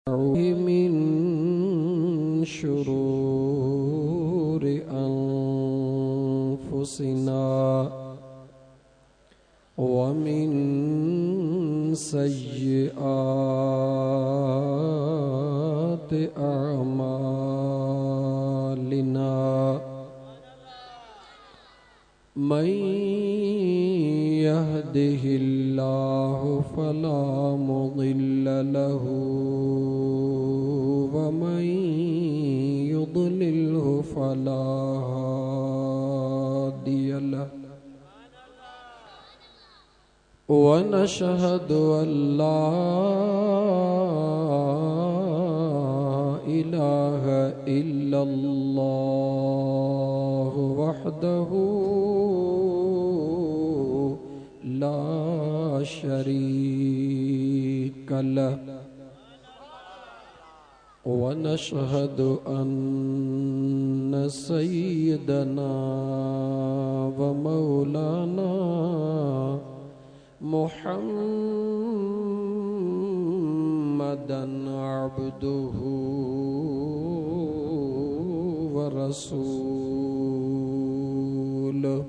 من شرور أنفسنا ومن سيئات أعمالنا من يهده الله فلا مضل له ومن يضلله فلا هادي له ونشهد أن لا إله إلا الله وحده لا شريك له ونشهد أن سيدنا ومولانا محمدًا عبده ورسوله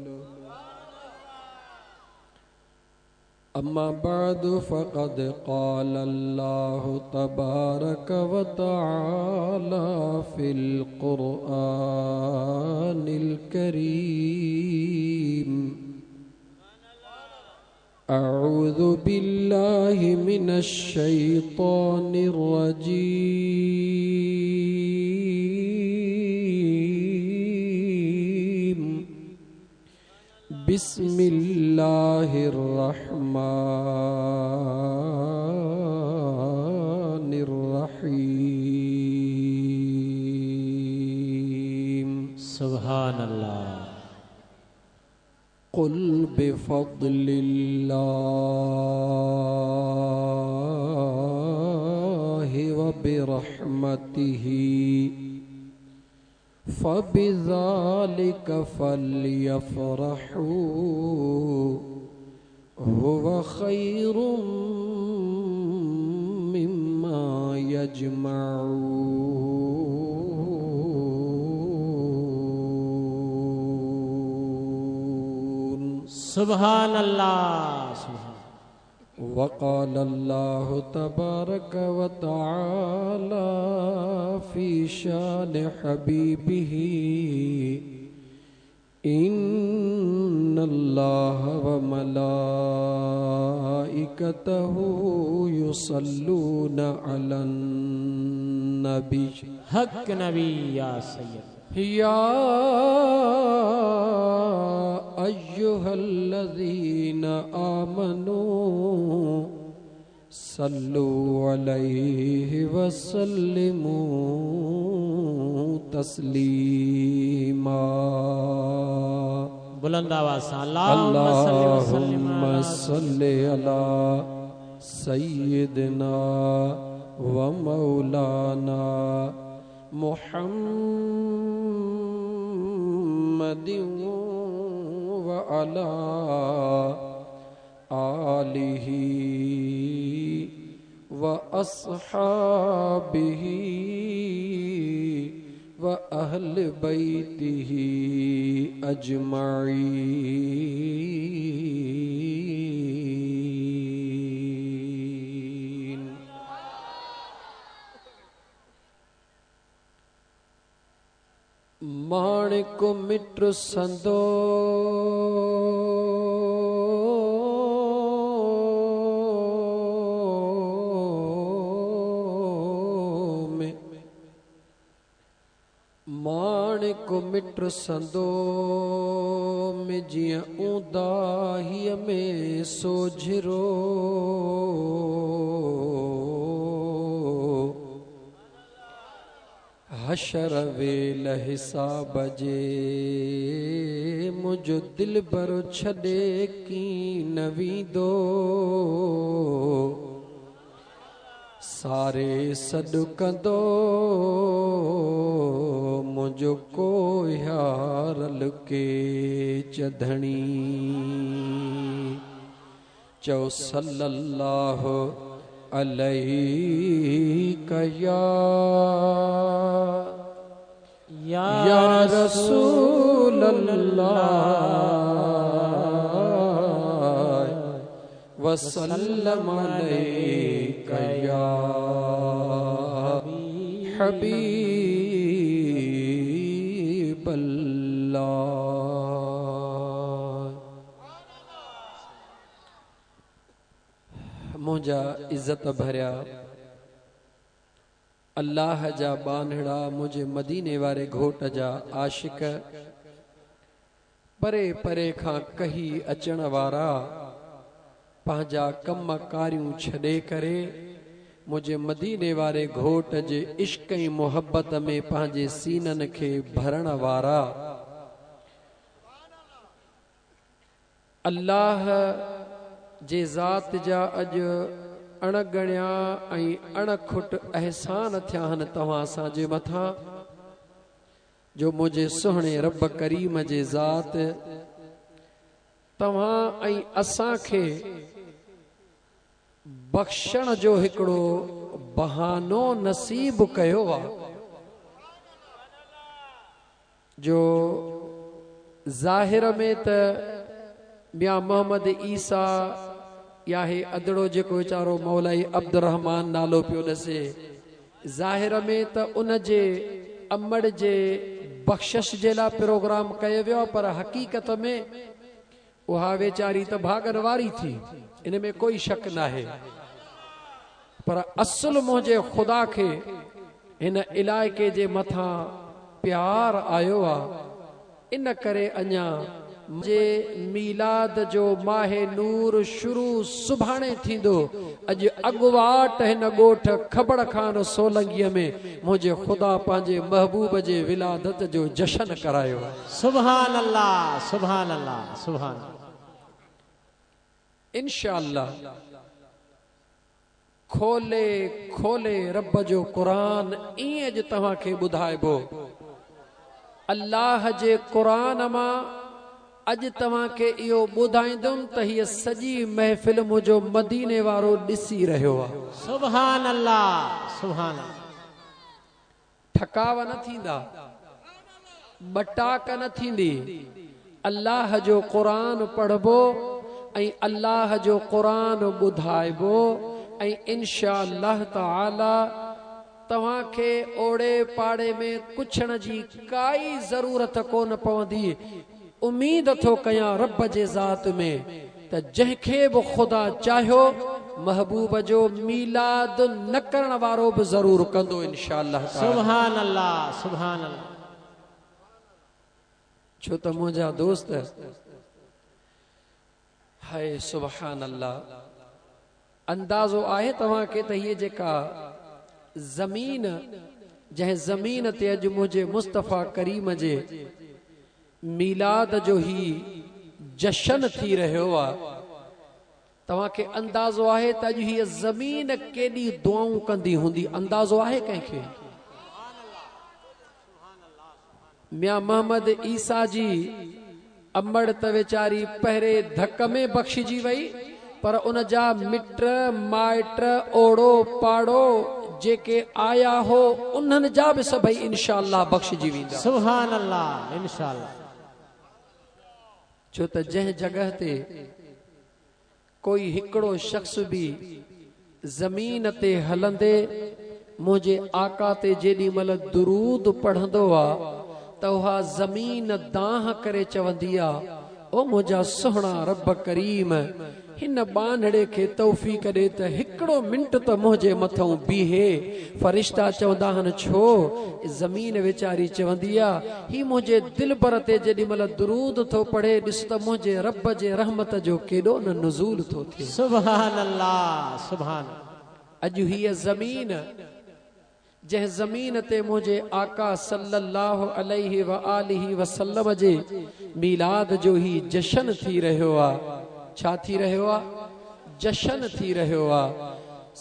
أما بعد فقد قال الله تبارك وتعالى في القرآن الكريم أعوذ بالله من الشيطان الرجيم بسم الله الرحمن الرحيم سبحان الله قل بفضل الله وبرحمته فبذلك فليفرحوا هو خير مما يجمعون سبحان الله وقال الله تبارك وتعالى في شان حبيبه إن الله وملائكته يصلون على النبي حق نبی یا سید يا أيها الذين آمنوا صلوا عليه وسلموا تسليما بلند آواز سے اللهم صل على سيدنا ومولانا محمد وعلى آله وأصحابه وأهل بيته أجمعين माणिक मित्र संदो में माणिक मित्र संदो में जिया उदाही में सोझरो हशर वेल हिसाब जे मुझ दिल बर छड़े की नवी दो सारे सदुकंदो मुझो को यारल के चधणी चौ सल्लल्लाहु अलैका या रसूल अल्लाह वसल्लम अलैका या हबीब अल्लाह। मुझा इज्जत भरिया अल्लाह जा बानड़ा मुझे मदीने वारे घोट जा आशिक परे परे खां कही अचण वारा पंहिंजा कम कारियूं छॾे करे मुझे मदीने वारे घोट जे इश्क ऐं मोहब्बत में पंहिंजे सीनन खे भरण वारा अल्लाह जे ज़ात जा अॼु अणगणिया ऐं अणखुट एहसान थिया आहिनि तव्हां असांजे मथां जो मुझे सुहिणे रब करीम जे ज़ात तव्हां ऐं असांखे बख़्शण जो हिकिड़ो बहानो नसीब कयो आहे जो ज़ाहिर में त मियां मोहम्मद ईसा या हे अदड़ो जेको वीचारो मौलाई अब्दुर्रहमान नालो पियो ॾसे ज़ाहिर में त उन जे अमड़ जे बख़्शिश जे लाइ प्रोग्राम कयो वियो पर हक़ीक़त में उहा वीचारी त भागन वारी थी इन में कोई शक न आहे पर असुल मुंहिंजे ख़ुदा खे हिन इलाइक़े जे मथां प्यार आयो आहे इन करे अञा मुझे मीलाद जो माहे नूर शुरू सुभाणे थींदो अॼु अॻुवाट हिन ॻोठ खबड़ खान सोलंगीअ में मुझे ख़ुदा पंहिंजे महबूब जे विलादत जो जशन करायो आहे। सुभान अल्लाह सुभान अल्लाह सुभान इंशाअल्लाह खोले खोले रब जो क़ुरान ईअं अॼु तव्हांखे ॿुधाइबो अल्लाह जे क़ुरान मां अॼु तव्हांखे इहो ॿुधाईंदुमि त हीअ सॼी महफ़िल मुंहिंजो मदीने वारो ॾिसी रहियो आहे। सुभान अल्लाह सुभान थकाव न थींदा बटाक न थींदी अल्लाह जो क़ुरान पढ़बो ऐं अल्लाह जो क़ुरान ॿुधाइबो ऐं इंशाअल्लाह ताला तव्हांखे ओड़े पाड़े में कुछण जी काई ज़रूरत कोन पवंदी। उम्मीद थो कयां रब जे ज़ात में त जंहिंखे बि ख़ुदा चाहियो महबूब जो मीलाद न करण वारो बि ज़रूर कंदो इंशाअल्लाह ताला। सुभान अल्लाह सुभान अल्लाह छो त मुंहिंजा दोस्त हाय सुभान अल्लाह अंदाज़ो आहे तव्हांखे त हीअ जेका ज़मीन जंहिं ज़मीन ते अॼु मुंहिंजे मुस्तफ़ा करीम जे मीलाद जो ही जशन थी रहियो आहे तव्हांखे अंदाज़ो आहे त अॼु हीअ ज़मीन केॾी दुआऊं कंदी हूंदी अंदाज़ो आहे कंहिंखे? मियां मोहम्मद ईसा जी अमड़ त वीचारी पहिरें धक में बख़्शिजी वई पर उन जा मिट माइट ओड़ो पाड़ो जेके आया हो उन्हनि जा बि सभई इंशाअल्लाह बख़्शिजी वेंदा। सुभान अल्लाह इंशाअल्लाह छो त जंहिं जगह ते कोई हिकिड़ो शख्स भी ज़मीन ते हलंदे मुझे आका ते जेॾी महिल दुरूद पढ़ंदो आहे त उहा ज़मीन दाह करे चवंदी आहे ओ मुंहिंजा सुहिणा रब करीम हिन बानड़े खे तौफ़ीक़ ॾे त हिकिड़ो मिंट त मुंहिंजे मथां बीहे। फरिश्ता चवंदा आहिनि छो? ज़मीन वीचारी चवंदी आहे ही मुंहिंजे दिल पर ते जेॾी महिल दुरूद थो पढ़े ॾिस त मुंहिंजे रब जे रहमत जो केॾो न नुज़ूल थो थिए। सुभान अल्लाह सुभान अॼु हीअ ज़मीन जंहिं ज़मीन ते मुंहिंजे आका सल्लल्लाहु अलैहि व आलिहि वसल्लम जे मीलाद जो ही जशन थी रहियो आहे। छा थी रहियो आहे? जशन थी रहियो आहे।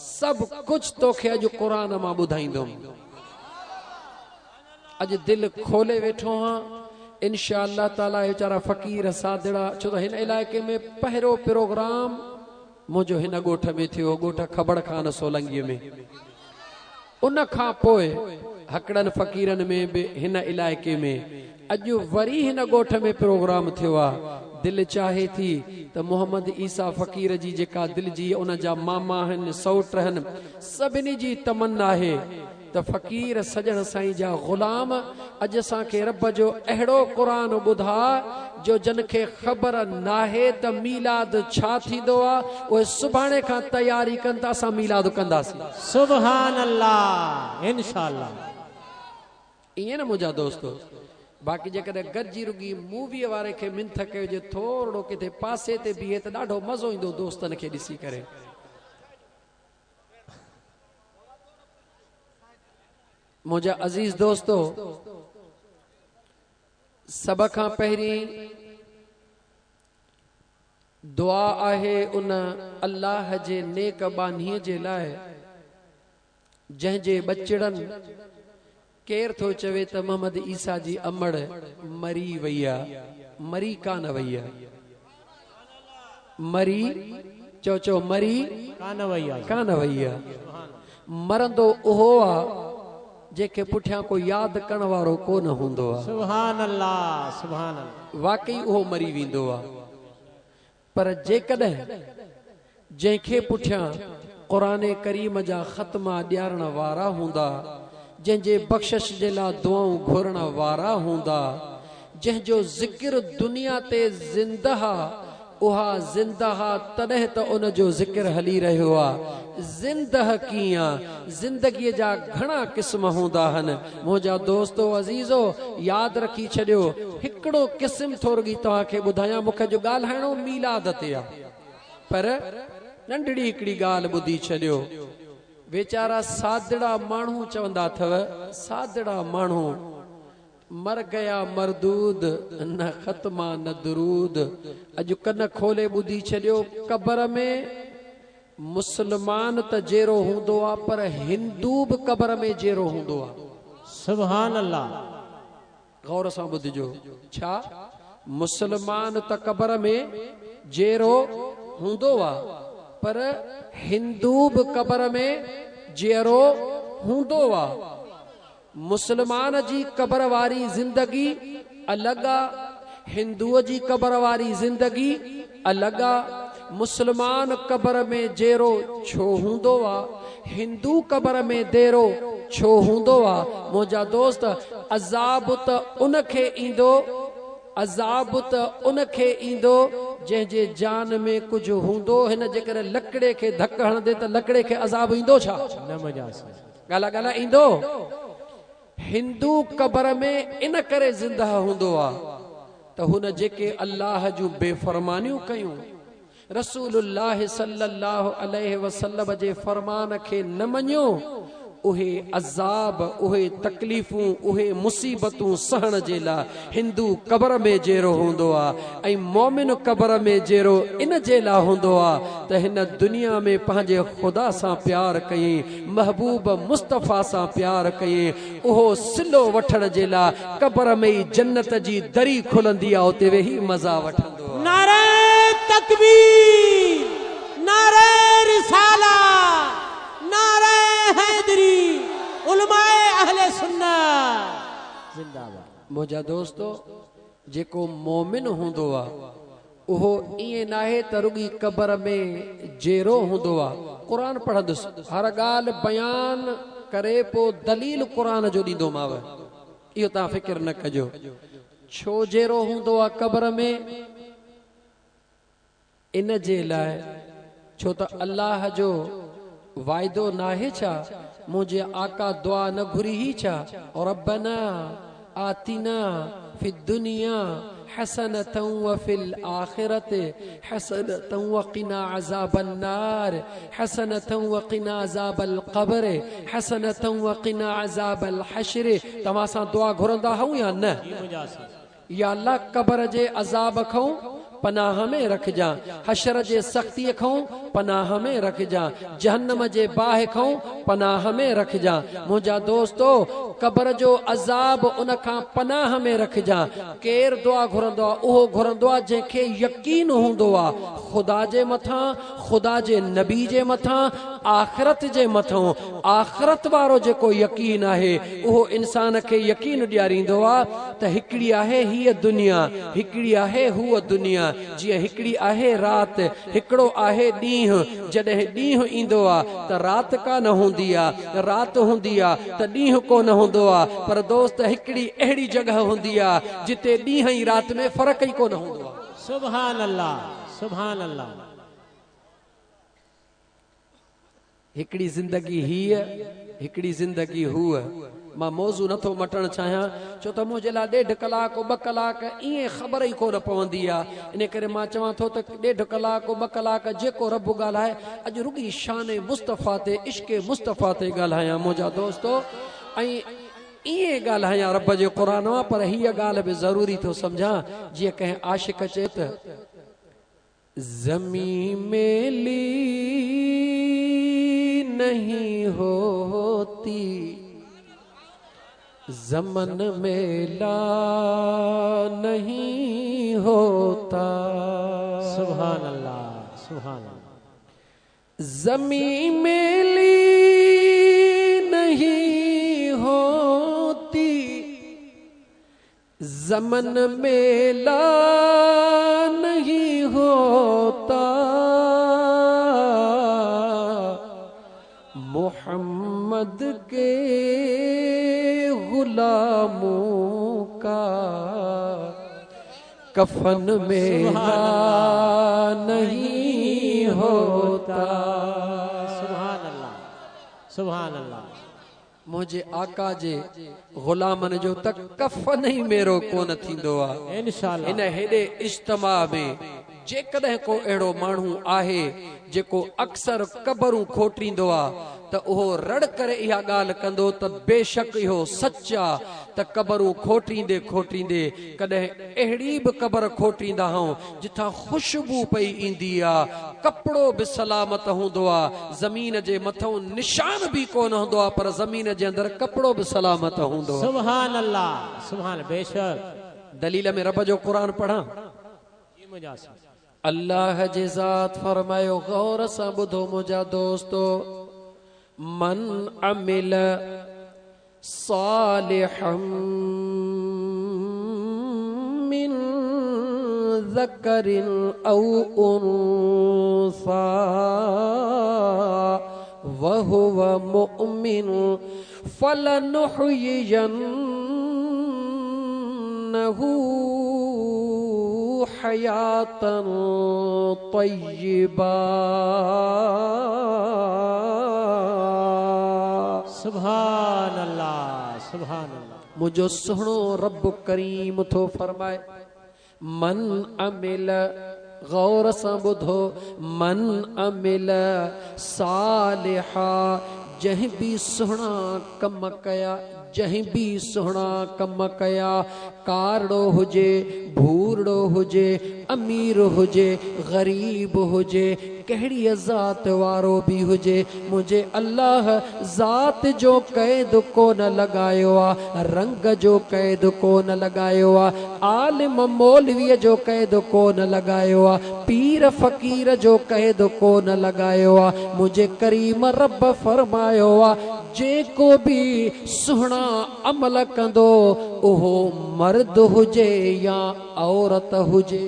सब कुछ तोखे अॼु क़ुरान मां ॿुधाईंदुमि। अॼु दिल खोले वेठो हां इंशाअल्लाह ताला वीचारा फ़कीर सादड़ा छो त हिन इलाइक़े में पहिरियों प्रोग्राम मुझो हिन गोठ में थियो, गोठ खबड़ खान सोलंगी में। उन खां पोइ हकड़न फ़कीरन में भी हिन इलाइके में अजु वरी हिन गोठ में प्रोग्राम थियो आ। दिल चाहे थी त मोहम्मद ईसा फ़कीर जी जेका दिल जी उन जा मामा हन, सौट हन, सभिनी जी तमन्ना है त फ़कीर सजण साईं जा ग़ुलाम अज असांखे रब जो अहिड़ो क़ुरान ॿुधा जो जन खे ख़बर नाहे त मीलाद छा थींदो आहे, उहे सुभाणे खां तयारी कनि था, असां मीलाद कंदासीं। सुभान अल्लाह, इंशाअल्लाह। ईअं न मुंहिंजा दोस्तो। बाक़ी जेकॾहिं गॾिजी रुगी मूवीअ वारे खे मिंथ कयो जे थोरो किथे पासे ते बीहे त ॾाढो मज़ो ईंदो दोस्तनि खे ॾिसी करे। मुंहिंजा अज़ीज़ दोस्तो, सभ खां पहिरीं दुआ आहे उन अल्लाह जे नेक बानीअ जे लाइ जंहिंजे बचड़नि केर थो चवे त मोहम्मद ईसा जी अमड़ मरी वई आहे, मरी कान वई आहे। मरी चो मरी कान वई आहे। मरंदो उहो आहे जेके पुठियां कोई यादि करण वारो कोन हूंदो आहे। सुभान अल्लाह, सुभान अल्लाह। वाकई उहो मरी वेंदो आहे। पर जेकॾहिं जंहिंखे पुठियां क़ुरान करीम जा ख़त्मा ॾियारण वारा हूंदा, जंहिंजे बख़्शिश जे लाइ दुआऊं घुरण वारा हूंदा, जंहिंजो ज़िक्र दुनिया ते ज़िंदह उहा ज़िंदह तॾहिं त उन जो ज़िक्र हली रहियो आहे। ज़िंदह कीअं, ज़िंदगीअ जा घणा क़िस्म हूंदा आहिनि। मुंहिंजा दोस्तो अज़ीज़ो, यादि रखी छॾियो, हिकिड़ो क़िस्म थोरी तव्हांखे ॿुधायां। मूंखे जो ॻाल्हाइणो मीलाद ते आहे, पर नंढड़ी हिकिड़ी ॻाल्हि ॿुधी छॾियो। वेचारा सादड़ा माण्हू चवंदा अथव, सादड़ा माण्हू, मर गया मरदूद न ख़त्मा न दुरूद। अॼु कन खोले ॿुधी छॾियो, क़बर में मुस्लमान त जहिड़ो हूंदो आहे पर हिंदू बि क़बर में जहिड़ो हूंदो आहे। सुभान अल्लाह। गौर सां ॿुधिजो, छा मुस्लमान त क़बर में जहिड़ो हूंदो आहे पर हिंदू बि क़बर में जहिड़ो हूंदो आहे। मुस्लमान जी क़बर वारी ज़िंदगी अलॻि आहे, हिंदूअ जी क़बर वारी ज़िंदगी अलॻि आहे। मुस्लमान क़बर में जहिड़ो छो हूंदो आहे, हिंदू क़बर में देरो छो हूंदो आहे। मुंहिंजा दोस्त, अज़ाब त उनखे ईंदो, अज़ाब त उनखे ईंदो जंहिंजे जान में कुझु हूंदो। हिन जे करे लकड़े खे धक हणंदे त लकड़े खे अज़ाब ईंदो छा? न मजास ॻाल्हि ॻाल्हि ईंदो। हिंदू क़बर में इन करे ज़िंदह हूंदो आहे त हुन जेके अल्लाह जूं बेफ़रमानियूं कयूं, रसूलुल्लाह सल्लल्लाहु अलैहि वसल्लम जे फरमान खे न मञियो, उहे अज़ाब, उहे तकलीफ़ूं, उहे मुसीबतूं सहण जे लाइ हिंदू क़बर में जहिड़ो हूंदो आहे ऐं मोमिन क़बर में जहिड़ो इन जे लाइ हूंदो आहे त हिन दुनिया में पंहिंजे ख़ुदा सां प्यार कयईं, महबूब मुस्तफ़ा सां प्यार कयईं। उहो सिलो वठण जे लाइ क़बर में ई जन्नत जी दरी खुलंदी आहे, उते वेही मज़ा वठंदो आहे। नारे तकबीर, नारे रिसाला, नारे हैदरी, उलमाए अहले सुन्नत जिंदाबाद। मुंहिंजा दोस्तो, जेको मोमिन हूंदो आहे उहो ईअं नाहे त रुगी क़बर में जहिड़ो हूंदो आहे। क़ुरान पढ़ंदुसि, हर ॻाल्हि बयान करे पोइ दलील क़ुरान जो ॾींदोमांव, इहो तव्हां फ़िक्र न कजो। छो जहिड़ो हूंदो आहे क़बर में? इन जे लाइ छो त अल्लाह जो वाइदो नाहे छा, मुझे आका दुआ न घुरी ही छा, और रब्बना आतिना फि दुनिया हसनतन व फिल आखिरति हसनतन व क़िना अज़ाबन नार हसनतन व क़िना अज़ाबल क़ब्र हसनतन व क़िना अज़ाबल हश्र। तव्हां सां दुआ घुरंदा हूं या न? या अल्लाह क़ब्र जे अज़ाब खां पनाह में रखजा, हशर जे सख्ती खां पनाह में रखजा, जहन्नम जे बाह खां पनाह में रखजा। मुंहिंजा दोस्तो कब्र जो अज़ाब उन खां पनाह में रखजा। केर दुआ घुरंदो आहे उहो घुरंदो आहे जंहिंखे यकीन हूंदो आहे ख़ुदा जे मथां, ख़ुदा जे नबी जे मथां, आख़िरत जे मथां। आख़िरत वारो जेको यकीन आहे उहो इंसान खे यकीन ॾियारींदो आहे त हिकिड़ी आहे हीअ दुनिया, हिकिड़ी आहे हूअ दुनिया। जीअं हिकिड़ी आहे राति, हिकिड़ो आहे ॾींहुं। जॾहिं ॾींहुं ईंदो आहे त राति कान हूंदी आहे, राति हूंदी आहे त ॾींहुं कोन हूंदो आहे। पर दोस्त हिकिड़ी अहिड़ी जॻह हूंदी आहे जिते ॾींहं ई राति में फ़र्क़ु ई कोन हूंदो आहे। सुभान अल्लाह, सुभान अल्लाह। हिकिड़ी ज़िंदगी हीअ, हिकिड़ी ज़िंदगी हूअ। मां मौज़ू नथो मटणु चाहियां छो त मुंहिंजे लाइ 1.5 कलाक 2 कलाक ईअं ख़बर ई कोन पवंदी आहे। इन करे मां चवां थो त 1.5 कलाक 2 कलाक जेको रब ॻाल्हाए अॼु रुॻी शान मुस्तफ़ा ते, इश्क़ मुस्तफ़ा ते ॻाल्हायां मुंहिंजा दोस्तो। ऐं ईअं ॻाल्हायां रब जे क़ुर मां, पर हीअ ॻाल्हि बि ज़रूरी थो सम्झां। जीअं कंहिं आशिक़ चए त ज़मीं में ली नहीं होती, ज़मन में ला नहीं होता। सुभान अल्लाह, सुभान अल्लाह। ज़मीं में ली नहीं होती, ज़मन में ला नहीं होता। मोहम्मद के गुलामों का कफन में नहीं होता। सुभान अल्लाह, सुभान अल्लाह। मुझे आका जे गुलामन जो तक कफन ही मेरो कोन थींदो आहे। इंशाअल्लाह इन हेॾे इज्तिमा में जेकॾहिं को अहिड़ो माण्हू आहे जेको अक्सर कबरूं खोटींदो आहे त उहो रड़ करे इहा ॻाल्हि कंदो त बेशक इहो सच आहे त कबरूं खोटींदे खोटींदे कॾहिं अहिड़ी बि कबर खोटींदा आहियूं जिथां ख़ुशबू पई ईंदी आहे, कपिड़ो बि सलामत हूंदो आहे, ज़मीन जे मथां निशान बि कोन हूंदो आहे, पर ज़मीन जे अंदरि कपिड़ो बि सलामत हूंदो आहे। सुभान अल्लाह, सुभान। बेशक दलील में रब जो क़ुरान पढ़ां। अल्लाह जे ज़ात फरमायो, गौर सां ॿुधो मुंहिंजा दोस्तो, मन अमिल सालिहम मिन ज़करिन औ उन्सा वहुव मुअमिन फलनुहयियन्नहु हयातन तय्यबा। सुभान अल्लाह, सुभान अल्लाह। मुझो सुहणो रब करीम थो फरमाए, मन अमिल, गौर सां ॿुधो, मन अमिल सालिहा, जंहिं बि सुहिणा कम कया, जंहिं बि सुहिणा कम कया, कारड़ो हुजे, भूरड़ो हुजे, अमीर हुजे, ग़रीब हुजे, कहिड़ी ज़ात वारो बि हुजे, मुंहिंजे अल्लाह ज़ात जो क़ैद कोन लॻायो आहे, रंग जो क़ैद कोन लॻायो आहे, आलिम मौलवीअ जो क़ैद कोन लॻायो आहे, पीर फ़क़ीर जो क़ैद कोन लॻायो आहे। मुंहिंजे करीम रब फरमायो आहे, जेको बि सुहिणा अमल कंदो उहो मर्द हुजे या औरत हुजे।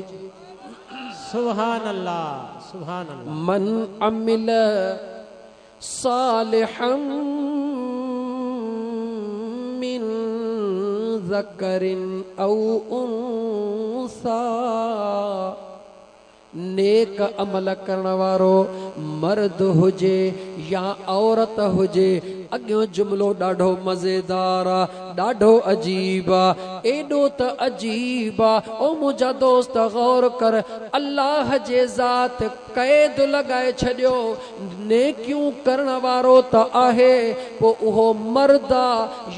सुभान अल्लाह, सुभान अल्लाह। मन अमिल सालिहम मिन ज़करिन औ उन्सा, नेक अमल करण वारो मर्द हुजे या औरत हुजे। अॻियों जुमिलो ॾाढो मज़ेदार आहे, ॾाढो अजीब आहे, एॾो त अजीब आहे। ओ मुंहिंजा दोस्त गौर कर, अल्लाह जे ज़ात क़ैद लॻाए छॾियो, नेकियूं करण वारो त आहे पो उहो मर्दा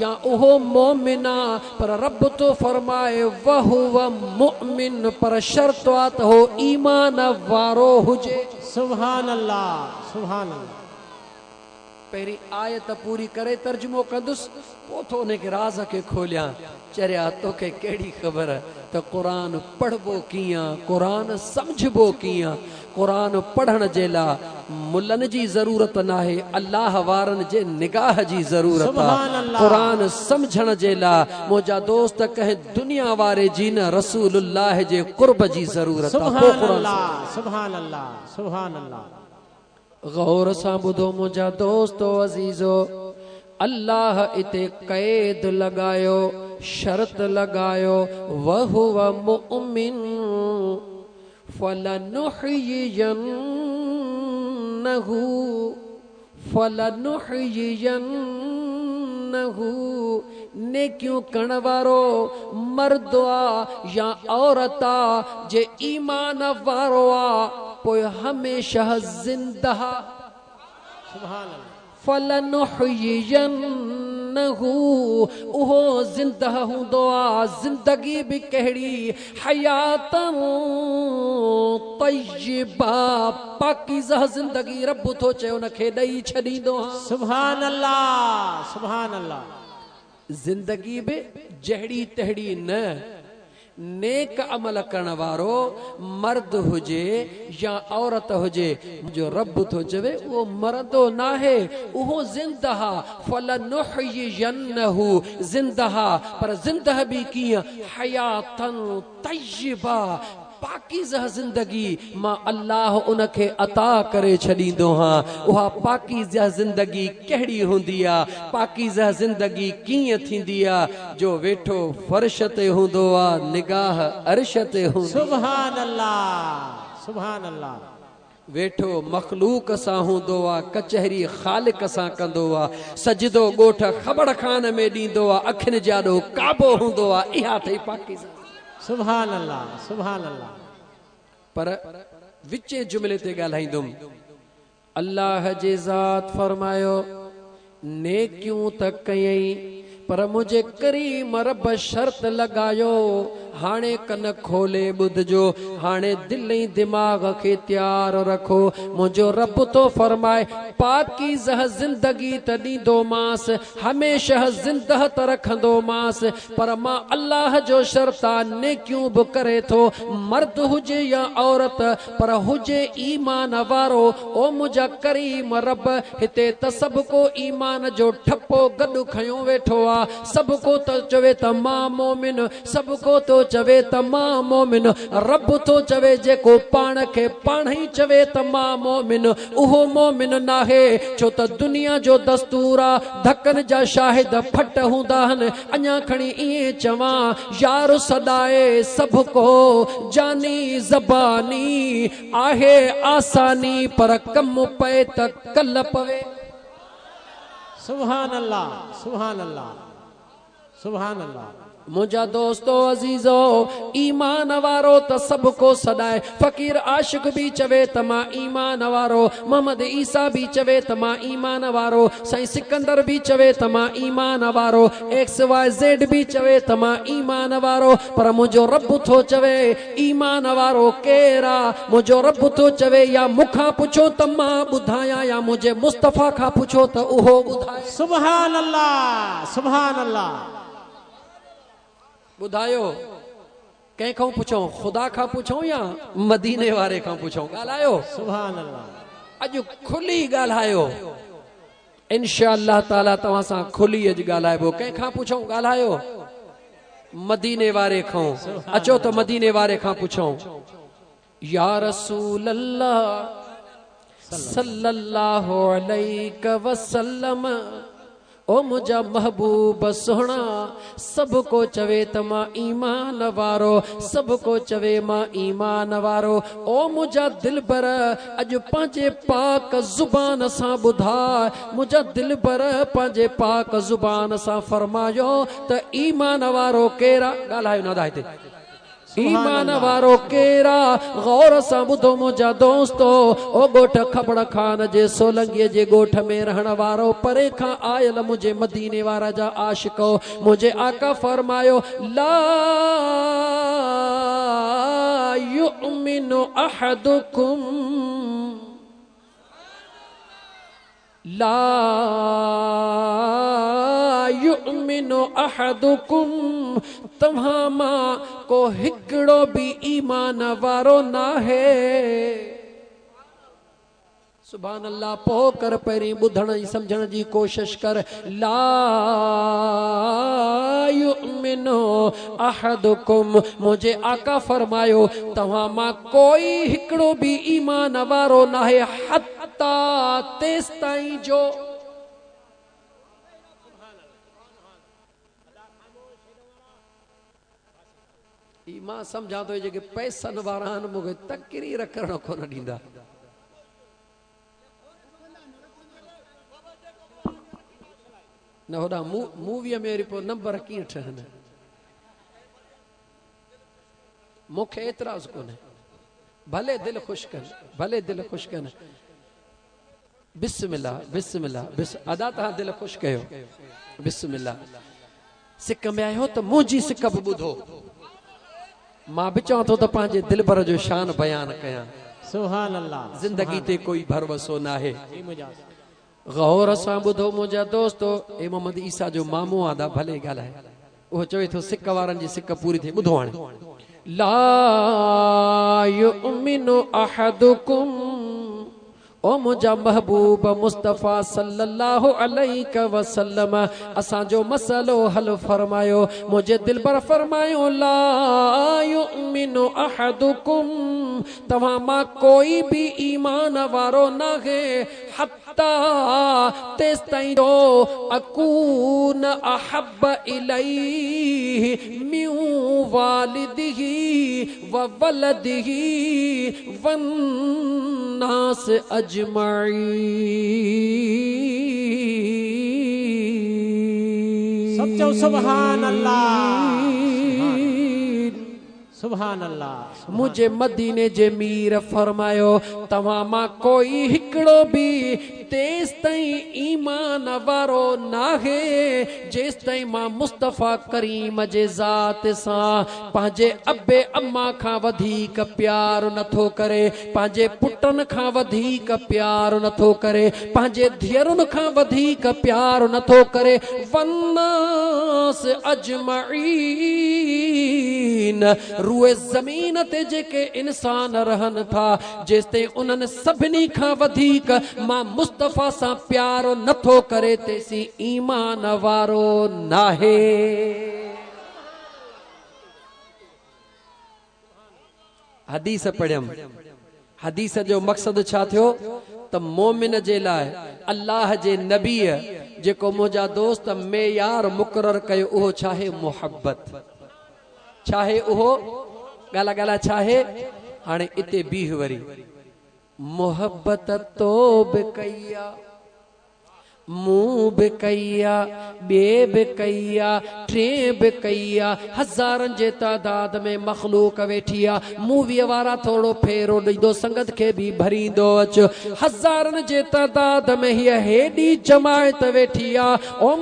या उहो मोमिना पर रब तो फरमाए वहुव मुमिन पर शर्त आ त हो ईमान वारो हुजे। सुभान अल्लाह सुभान अल्लाह। पहिरीं आयत पूरी करे तर्जुमो कंदुसि पोइ तो उनखे राज़ खे खोलियां चरिया तोखे कहिड़ी ख़बर त क़ुरान पढ़बो कीअं, क़ुरान समझबो कीअं। क़ुरान पढ़ण जे लाइ मुल्लनि जी ज़रूरत नाहे, अल्लाह वारनि जे निगाह जी ज़रूरत आहे। क़ुरान समझण जे लाइ मुंहिंजा दोस्त कंहिं दुनिया वारे जी न रसूलुल्लाह जे क़ुर्ब जी ज़रूरत आहे। सुभान अल्लाह सुभान अल्लाह। गौर सां ॿुधो मुंहिंजा दोस्तो अज़ीज़ो, अल्लाह इते क़ैद लगायो, शर्त लगायो, वहुव मुमिन फलनुहयियन्नहु नेकियूं करण वारो मर्द आ या औरत आ जे ईमान वारो आ पोइ हमेशा जिंदा। सुभान अल्लाह। फलनुहयियन्नहु उहो जिंदा हूंदो आ, जिंदगी भी कहिड़ी हयातन तय्यबा पाकीज़ा जिंदगी रब थो चए उनखे ॾेई छॾींदो आ। सुभान अल्लाह सुभान अल्लाह। जिंदगी भी जहिड़ी तहिड़ी न, नेक अमल करण वारो मर्द हुजे या औरत हुजे जो रब थो चवे उहो मरंदो नाहे, उहो जिंदह फलनुहयियन्नहु जिंदह पर जिंदह भी कीअं हयातन तय्यबा पाकीज़ा जिंदगी मां अल्लाह उनखे अता करे छॾींदो हां। उहा पाकीज़ा जिंदगी कहिड़ी हूंदी आ, पाकीज़ा जिंदगी कीअं थींदी आ जो वेठो फर्श ते हूंदो आ, निगाह अर्श ते हूंदी। सुभान अल्लाह सुभान अल्लाह। वेठो मखलूक सां हूंदो आ, कचहरी ख़ालिक सां कंदो आ, सजदो ॻोठ ख़बर खान में ॾींदो आ, अखियुनि जाॾो काबो हूंदो आ। इहा अथई पाकीज़ा। सुभान अल्लाह सुभान अल्लाह। पर विचे जुमले ते ॻाल्हाईंदुमि, अल्लाह जे ज़ात फरमायो नेकियूं त कयई पर मुझे करीम रब शर्त लगायो। हाणे कन खोले ॿुधजो, हाणे दिल ऐं दिमाग़ खे तैयार रखो। मुंहिंजो रब तो फरमाए पाकीज़ा जिंदगी त ॾींदोमांस, हमेशा जिंदह त रखंदोमांस, पर मां अल्लाह जो शर्त आ नेकियूं बि करे थो, मर्द हुजे या औरत पर हुजे ईमान वारो। ओ मुंहिंजा करीम रब हिते त सभु को ईमान जो ठप्पो गॾु खयो वेठो आ। सब को तो चवे त मां मोमिन, सब को तो चवे त मां मोमिन। रब तो चवे जेको पाण खे पाण ही चवे त मां मोमिन उहो मोमिन नाहे, छो त दुनिया जो दस्तूर आ धकन जा शाहिद फट हूंदा आहिनि। अञा खणी ईअं चवां यार सदाए सब को जानी ज़बानी आहे आसानी पर कम पए त कल पवे। सुभान अल्लाह सुभान अल्लाह सुभान अल्लाह। मुंहिंजा दोस्तो अज़ीज़ो, ईमान वारो त सब को सदाए। फ़कीर आशिक भी चवे त मां ईमान वारो, मोहम्मद ईसा भी चवे त मां ईमान वारो, साईं सिकंदर भी चवे त मां ईमान वारो, XYZ भी चवे त मां ईमान वारो, पर मुंहिंजो रब थो चवे ईमान वारो केरु आ। मुंहिंजो रब थो चवे या मूंखां पुछो त मां ॿुधायां या मुंहिंजे मुस्तफ़ा खां पुछो त उहो ॿुधाए। सुभान अल्लाह सुभान अल्लाह। ॿुधायो कंहिंखां पुछूं, ख़ुदा खां पुछूं या मदीने वारे खां पुछूं? ॻाल्हायो। सुभान अल्लाह। अॼु खुली ॻाल्हायो, इंशाअल्लाह ताला तव्हां सां खुली अॼु ॻाल्हाइबो। कंहिंखां पुछूं? ॻाल्हायो मदीने वारे खां। अचो त मदीने वारे खां पुछूं। या रसूल अल्लाह सल्लल्लाहु अलैहि वसल्लम, ओ मुझा महबूब सोहना, सब को चवे त मां ईमान वारो, सब को चवे मां ईमान वारो। ओ मुझा दिलबर अज पंहिंजे पाक ज़ुबान सां ॿुधाए, मुझा दिलबर पंहिंजे पाक ज़ुबान सां फरमायो त ईमान वारो केरा। ॻाल्हायो ना हिते। ईमान वारो केरा गौर सां ॿुधो मुंहिंजा दोस्तो ओ ॻोठ खबड़ खान जे सोलंगीअ जे ॻोठ में रहण वारो परे खां आयल मुंहिंजे मदीने वारा जा आशिको मुंहिंजे आका फरमायो ला युमिनु अहदुकुम ला युमिनु अहदुकुम तव्हां मां को हिकिड़ो भी ईमान वारो ना है। सुभान अल्लाह पो कर पहिरीं ॿुधण जी सम्झण जी कोशिश कर ला युमिनु अहदुकुम मुझे आका फरमायो तव्हां मां कोई हिकिड़ो भी ईमान वारो ना है हत्ता तेस ताईं जो मां समझा तो जेके पैसन वारा आहिनि मूंखे तकरी रखण कोन ॾींदा न होॾा मूवीअ में वरी पोइ नंबर कीअं ठहनि मूंखे एतिराज़ कोन्हे भले दिलि ख़ुशि कनि भले दिलि ख़ुशि कनि बिस्मिल्लाह बिस्मिल्लाह अदा तव्हां दिलि ख़ुशि कयो बिस्मिल्लाह सिक में आयो त मुंहिंजी सिक बि ॿुधो मां बि चवां थो त पंहिंजे दिल भर जो शान बयान कयां सुभान अल्लाह ज़िंदगी ते कोई भरवसो न आहे गौर सां ॿुधो मुंहिंजा दोस्तो ए मोहम्मद ईसा जो मामो आदा भले ॻाल्हाए उहो चवे थो सिक वारनि जी सिक पूरी थिए ॿुधो हाणे ला युमिनु अहदुकुम ओ मुझा महबूब मुस्तफा सल्लल्लाहु अलैहि वसल्लम असां जो मसलो हल फरमायो मुझे दिल पर फरमायो ला युमिनु अहदुकुम तव्हां मां कोई भी ईमान वारो न है हत्ता तेस ताईं जो अकून अहब इलैहि मिन वालिदिही व वलदिही वन नास अजमाई सच्चो सुभान अल्लाह सुभान अल्लाह मुझे मदीने जे मीर फरमायो तव्हां मां कोई हिकिड़ो भी तेस ताईं ईमान वारो नाहे जेस ताईं मां मुस्तफा करीम जे ज़ात सां पंहिंजे अबे अम्मा खां वधीक प्यार नथो करे पंहिंजे पुटनि खां वधीक प्यार नथो करे पंहिंजे धीअरुनि खां वधीक प्यार नथो करे वन्नास अजमईन रूए ज़मीन ते जेके इंसान रहन था जेस ताईं उन्हनि सभिनी खां वधीक मां मुस्तफा सां प्यार नथो करे तेसी ईमान वारो नाहे। हदीस पढ़ियम हदीस जो मक़सद छा थियो त मोमिन जे लाइ अल्लाह जे नबीअ जेको मुंहिंजा दोस्त मेयार मुक़रर कयो उहो छाहे मोहब्बत छाहे उहो ॻाल्हि ॻाल्हि छाहे हाणे इते बीह वरी मोहब्बत तो बि कई मूं बि कई ॿिए बि कई टे बि कई हज़ारनि जे तादाद में मखलूक वेठी मूवीअ वारा थोरो फेरो ॾींदो संगत खे बि भरींदो अचो हज़ारनि जे तादाद में हीअ हेॾी जमायत वेठी ओ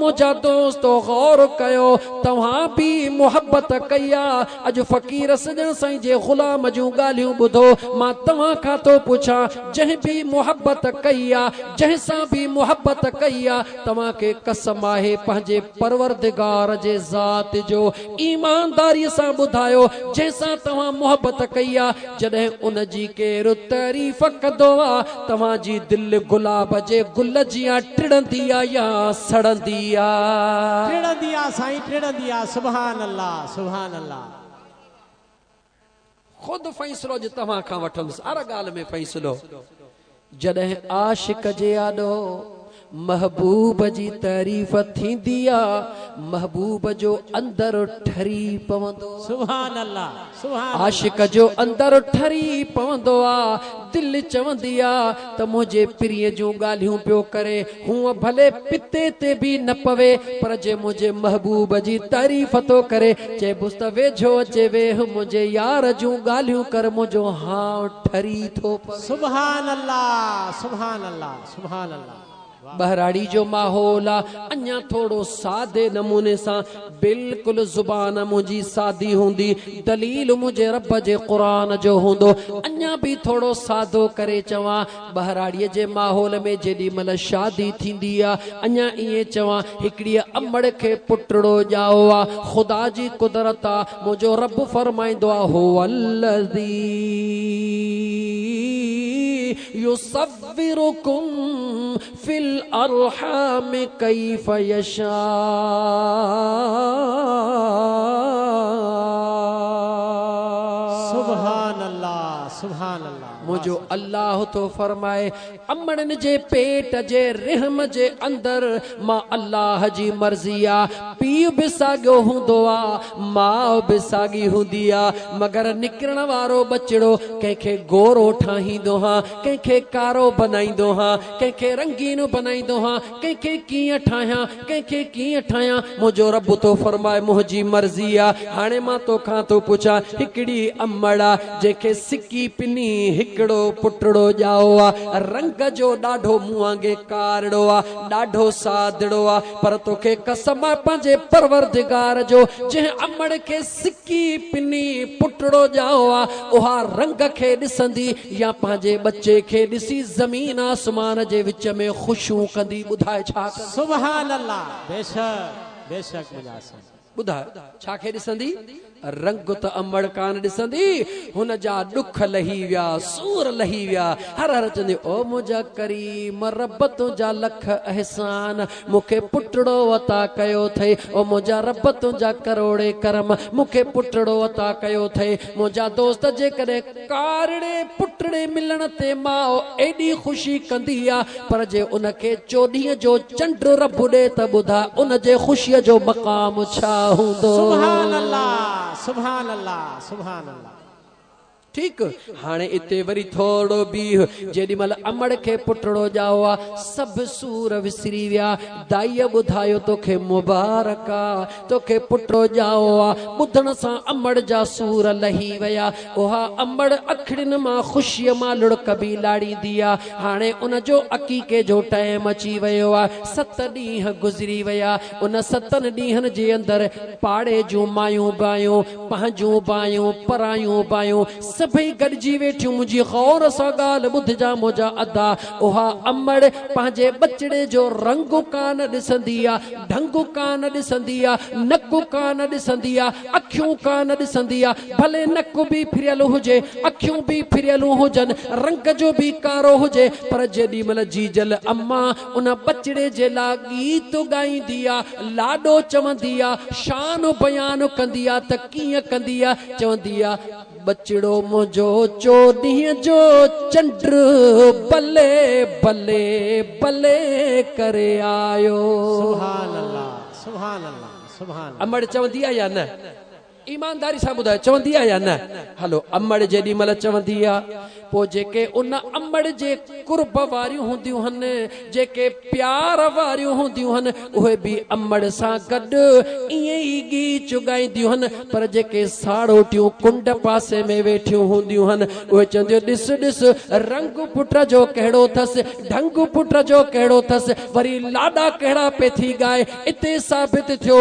मुंहिंजा दोस्तो गौर कयो तव्हां बि मोहब्बत कई अॼु फ़क़ीर सॼण साईं जे ग़ुलाम जूं ॻाल्हियूं ॿुधो मां तव्हां खां थो पुछां जंहिं बि मोहब्बत कई जंहिं सां बि मोहब्बत कई तव्हां खे कसम आहे पंहिंजे परवरदिगार जे ज़ात जो ईमानदारीअ सां ॿुधायो जंहिंसां तव्हां मोहब्बत कई जॾहिं उन जी केरु तारीफ़ कंदो तव्हांजी दिलि गुलाब जे गुल जीअं टिड़ंदी या सड़ंदी टिड़ंदी साईं टिड़ंदी सुभान अल्लाह सुभान अल्लाह खुद फ़ैसिलो जे तव्हां खां वठंदुसि हर ॻाल्हि में फ़ैसिलो जॾहिं आशिक जे आॾो महबूब जी तारीफ़ थींदी आ महबूब जो अंदर ठरी पवंदो सुभान अल्लाह सुभान आशिक जो अंदर ठरी पवंदो आ दिल चवंदी आ त मुझे प्रिय जो गालियों पियो करे हूं भले पिते ते भी न पवे पर जे मुझे महबूब जी तारीफ़ तो करे चे बुस्त वेझो अचे वे मुझे यार जो गालियों कर मुझो हाँ ठरी थो पवे सुभान अल्लाह सुभान अल्लाह सुभान अल्लाह बहराड़ी जो माहौल आ अञा थोड़ो सादे नमूने सा बिल्कुल जुबान मुझी सादी हुंदी दलील मुझे रब जे कुरान जो हुंदो अञा भी थोड़ो सादो करे चवा बहराड़ी जे माहौल में जेडी मल शादी थींदी आ अञा इए चवा हिकड़ी अमड़ के पुटड़ो जाओ आ खुदा जी कुदरत आ मुझो रब फरमाइंदो आ हुवल्लज़ी युसव्विरुकुम फिल अरहाम कैफ यशा सुभान अल्लाह सुभान अल्लाह मुझो अल्लाह तो फरमाए अमड़न जे पेट जे रहम जे अंदर मां अल्लाह जी मर्जी आ पीउ भी साॻियो हूंदो आ मां भी साॻी हूंदी आ मगर निकिरण वारो बचड़ो कंहिंखे गोरो ठाहींदो हा कंहिंखे कारो बनाईंदो हा कंहिंखे रंगीन बनाईंदो हा कंहिंखे कीअं ठाहियां कंहिंखे कीअं ठाहियां मुझो रब तो फरमाए मुंहिंजी मर्जी आ हाणे मां तोखां तो पुछां हिकड़ी अमड़ा जेके सिकी पिनी हिकड़ो पुटड़ो जाओ आ रंग जो ॾाढो मुआंगे कारड़ो आ ॾाढो सादड़ो आ पर तोखे कसम आ पंहिंजे परवरदिगार जो जंहिं अमड़ के सिकी पिनी पुटड़ो जाओ आ उहा रंग खे ॾिसंदी या पंहिंजे बच्चे खे ॾिसी ज़मीन आसमान जे विच में ख़ुशियूं कंदी ॿुधाए छा कंदी सुभान अल्लाह बेशक बेशक मुजासिम ॿुधाए छा खे ॾिसंदी रंग त अमड़ कान ॾिसंदी हुन जा ॾुख लही विया सूर लही विया हर हर चंदी ओ मुंहिंजा करीम रब तुंहिंजा लख अहसान मूंखे पुटड़ो अता कयो अथई ओ मुंहिंजा रब तुंहिंजा करोड़े करम मूंखे पुटड़ो अता कयो अथई मुंहिंजा दोस्त जेकॾहिं कारड़े पुटड़े मिलण ते माउ एॾी ख़ुशी कंदी आहे पर जे उनखे चोॾींहं जो चंड रब ॾे त ॿुधा उन जे ख़ुशीअ जो मक़ाम छा हूंदो सुभान अल्लाह सुभान अल्लाह सुभान अल्लाह ठीक हाणे इते वरी थोड़ो भी जेडी मल अमड़ के पुटड़ो जाओ आ सब सूर विसरी विया दाईअ ॿुधायो तोखे मुबारका तोखे पुटड़ो जाओ आ ॿुधण सां अमड़ जा सूर लही विया उहा अमड़ अखड़िन मां ख़ुशीअ मां लुड़क बि लाड़ींदी आ हाणे उन जो अकीके जो टाइम अची वियो आ 7 ॾींहं गुज़री विया उन 7 ॾींहंनि जे अंदर पाड़े जूं मायूं बायूं पंहिंजूं बायूं परायूं बायूं सभई गॾिजी वेठियूं मुंहिंजी गौर सां ॻाल्हि ॿुधजा मुंहिंजा अदा उहा अमड़ पंहिंजे बचड़े जो रंग कान ॾिसंदी आहे ढंग कान ॾिसंदी आहे नक कान ॾिसंदी आहे अखियूं कान ॾिसंदी आहे भले नक बि फिरियल हुजे अखियूं बि फिरियलूं हुजनि रंग जो बि कारो हुजे पर जेॾी महिल जीजल अम्मा उन बचड़े जे लाइ गीत ॻाईंदी आहे लाॾो चवंदी आहे शान बयान कंदी आहे त कीअं कंदी आहे चवंदी आहे बचड़ो मुझो चोॾींहं जो चंड भले भले भले करे आयो सुभान अल्लाह सुभान अल्लाह सुभान अमड़ चवंदी आहे या न ईमानदारी सां ॿुधायो चवंदी आहे या न हलो अमड़ जेॾी महिल चवंदी आहे पोइ जेके उन अमड़ जे कुर्ब वारियूं हूंदियूं आहिनि जेके प्यार वारियूं हूंदियूं आहिनि उहे बि अमड़ सां गॾु ईअं ई गीत ॻाईंदियूं आहिनि पर जेके साड़ोटियूं कुंड पासे में वेठियूं हूंदियूं आहिनि उहे चवंदियूं ॾिस ॾिस रंग पुट जो कहिड़ो अथसि ढंग पुट जो कहिड़ो अथसि वरी लाॾा कहिड़ा पे थी ॻाए इते साबित थियो